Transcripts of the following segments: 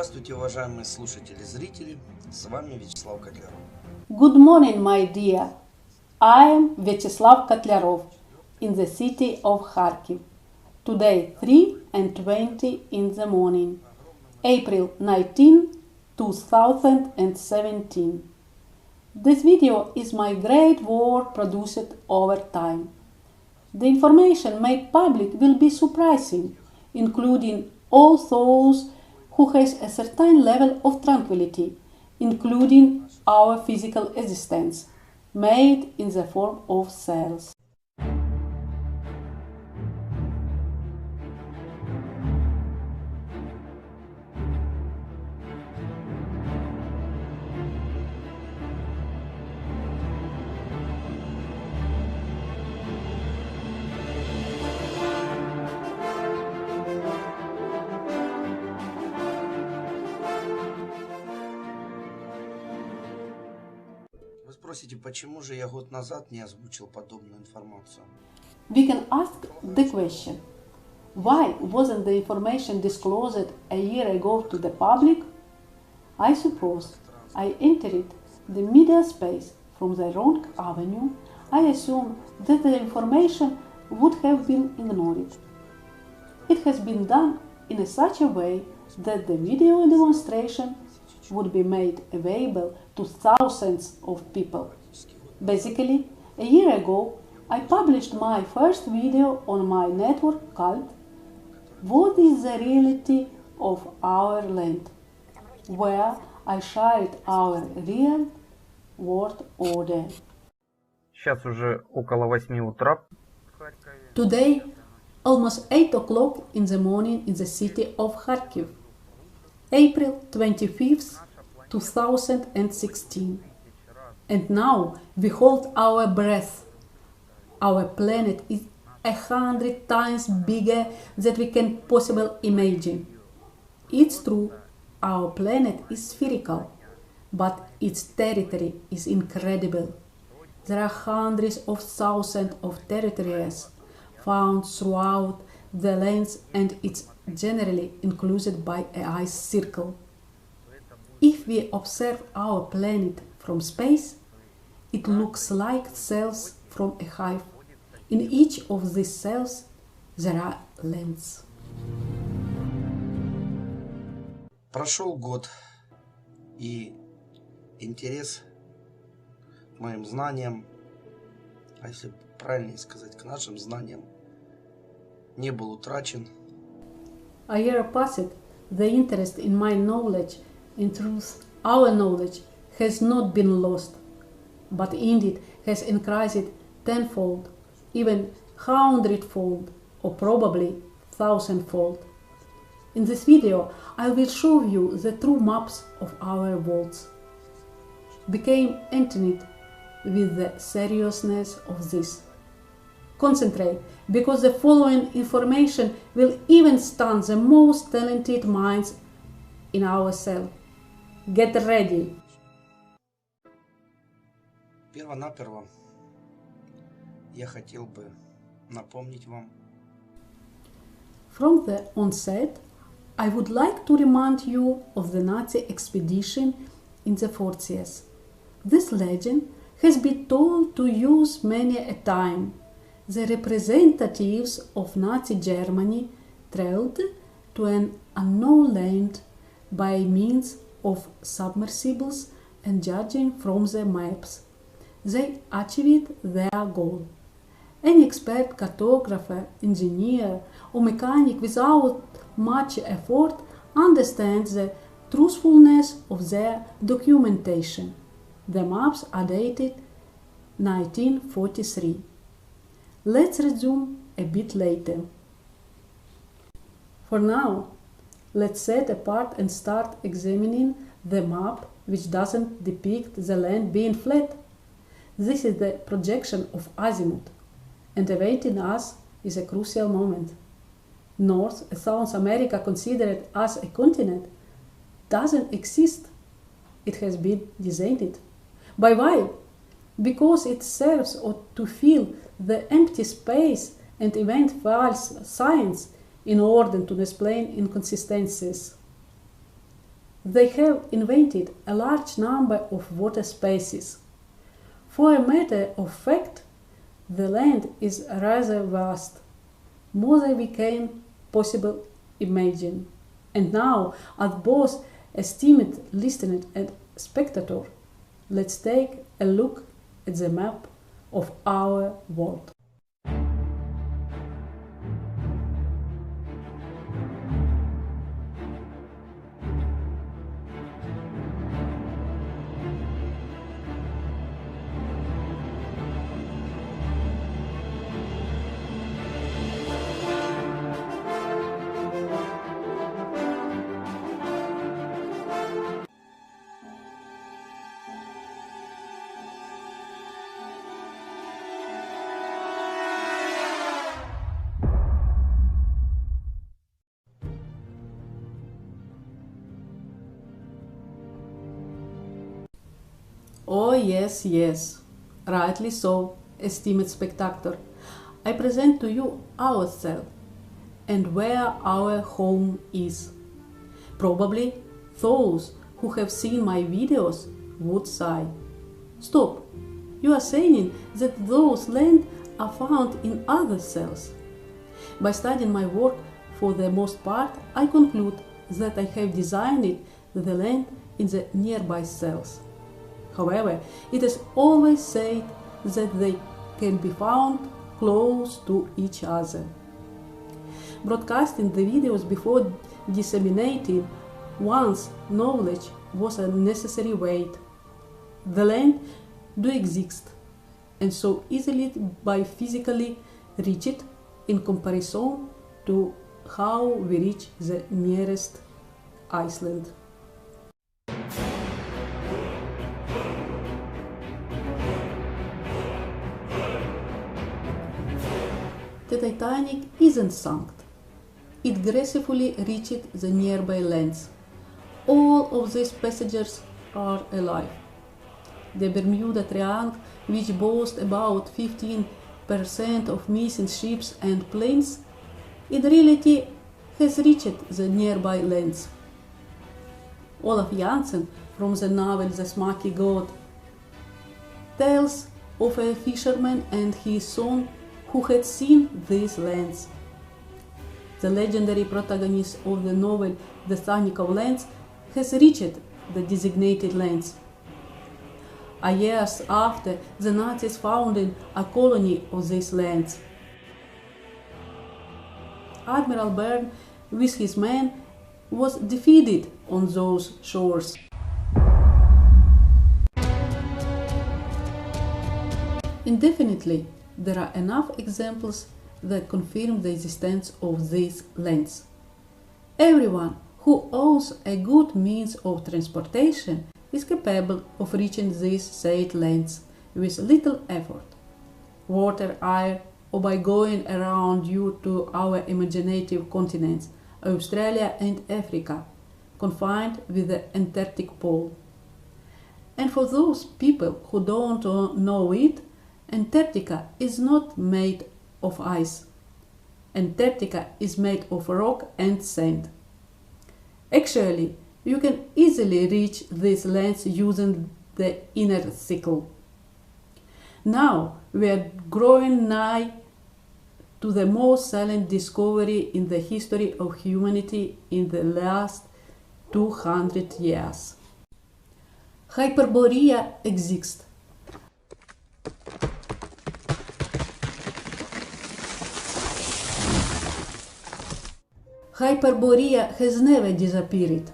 Здравствуйте, уважаемые слушатели и зрители, с вами Вячеслав Котляров. Good morning, my dear. I am Vyacheslav Kotlyarov in the city of Kharkiv. Today 3:20 in the morning, April 19, 2017. This video is my great work produced over time. The information made public will be surprising, including all those who has a certain level of tranquility, including our physical existence, made in the form of cells. Вы спросите, почему же я год назад не озвучил подобную информацию? We can ask the question, why wasn't the information disclosed a year ago to the public? I suppose I entered the media space from the wrong avenue. I assume that the information would have been ignored. It has been done in such a way that the video demonstration would be made available to thousands of people. Basically, a year ago, I published my first video on my network called "What is the Reality of Our Land?", where I shared our real world order. Сейчас уже около 8 утра. Today, almost 8 o'clock in the morning in the city of Kharkiv, April 25th, 2016. And now we hold our breath. Our planet is 100 times bigger than we can possibly imagine. It's true, our planet is spherical, but its territory is incredible. There are hundreds of thousands of territories found throughout the lands, and it's generally enclosed by an ice circle. If we observe our planet from space, it looks like cells from a hive. In each of these cells there are lands. Прошел год, и интерес к моим знаниям, а если правильнее сказать, к нашим знаниям, не был утрачен. A year passed, the interest in my knowledge, in truth, our knowledge, has not been lost, but indeed has increased tenfold, even hundredfold, or probably thousandfold. In this video, I will show you the true maps of our worlds. Become intimate with the seriousness of this. Concentrate, because the following information will even stun the most talented minds in our cell. Get ready! Перво-наперво я хотел бы напомнить вам, From the onset, I would like to remind you of the Nazi expedition in the 40s. This legend has been told to use many a time. The representatives of Nazi Germany traveled to an unknown land by means of submersibles, and judging from the maps, they achieved their goal. Any expert cartographer, engineer, or mechanic without much effort understands the truthfulness of their documentation. The maps are dated 1943. Let's resume a bit later. For now, let's set apart and start examining the map, which doesn't depict the land being flat. This is the projection of azimuth, and awaiting us is a crucial moment. North and South America, considered as a continent, doesn't exist. It has been designed. By why? Because it serves to fill the empty space and invent false science in order to explain inconsistencies. they have invented a large number of water spaces. For a matter of fact, the land is rather vast, more than we can possibly imagine. And now, as both esteemed listener and spectator, let's take a look at the map of our world. Oh yes, yes, rightly so, esteemed spectator. I present to you ourselves and where our home is. Probably those who have seen my videos would sigh. Stop, you are saying that those lands are found in other cells. By studying my work, for the most part, I conclude that I have designed the land in the nearby cells. However, it is always said that they can be found close to each other. Broadcasting the videos before disseminating one's knowledge was a necessary weight. The land do exist, and so easily by physically reach it in comparison to how we reach the nearest Iceland. The Titanic isn't sunk. It gracefully reached the nearby lands. All of these passengers are alive. The Bermuda Triangle, which boasts about 15% of missing ships and planes, in reality has reached the nearby lands. Olaf Jansen, from the novel The Smoky God, tells of a fisherman and his son who had seen these lands. The legendary protagonist of the novel The Sonic of Lands has reached the designated lands. Years after, the Nazis founded a colony of these lands. Admiral Byrne, with his men, was defeated on those shores. Indefinitely, there are enough examples that confirm the existence of these lands. Everyone who owns a good means of transportation is capable of reaching these said lands with little effort. Water, air, or by going around due to our imaginative continents, Australia and Africa, confined with the Antarctic pole. And for those people who don't know it, Antarctica is not made of ice. Antarctica is made of rock and sand. Actually, you can easily reach these lands using the inner cycle. Now we are growing nigh to the most silent discovery in the history of humanity in the last 200 years. Hyperborea exists. Hyperborea has never disappeared.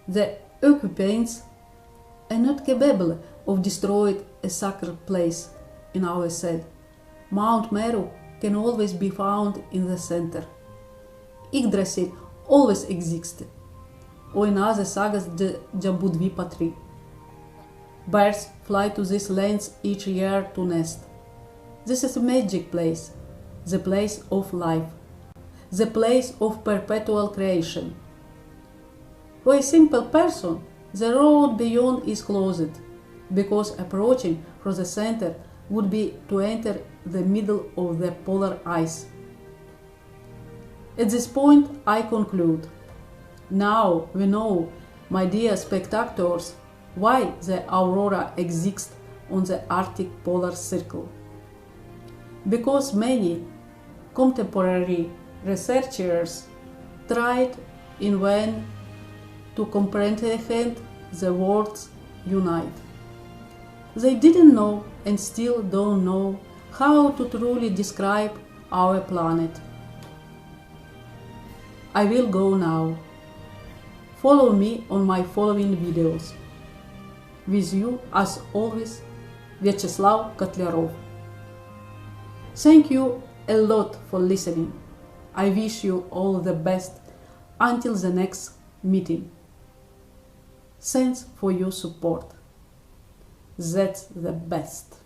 The occupants are not capable of destroying a sacred place in our cell. Mount Meru can always be found in the center. Yggdrasil always existed, or in other sagas the Jambudvipa tree. Birds fly to these lands each year to nest. This is a magic place, the place of life, the place of perpetual creation. For a simple person, the road beyond is closed, because approaching from the center would be to enter the middle of the polar ice. At this point, I conclude, Now we know, my dear spectators, why the aurora exists on the Arctic polar circle. Because many contemporary researchers tried in vain to comprehend the words unite. They didn't know and still don't know how to truly describe our planet. I will go now. Follow me on my following videos. With you, as always, Vyacheslav Kotlyarov. Thank you a lot for listening. I wish you all the best until the next meeting. Thanks for your support. That's the best.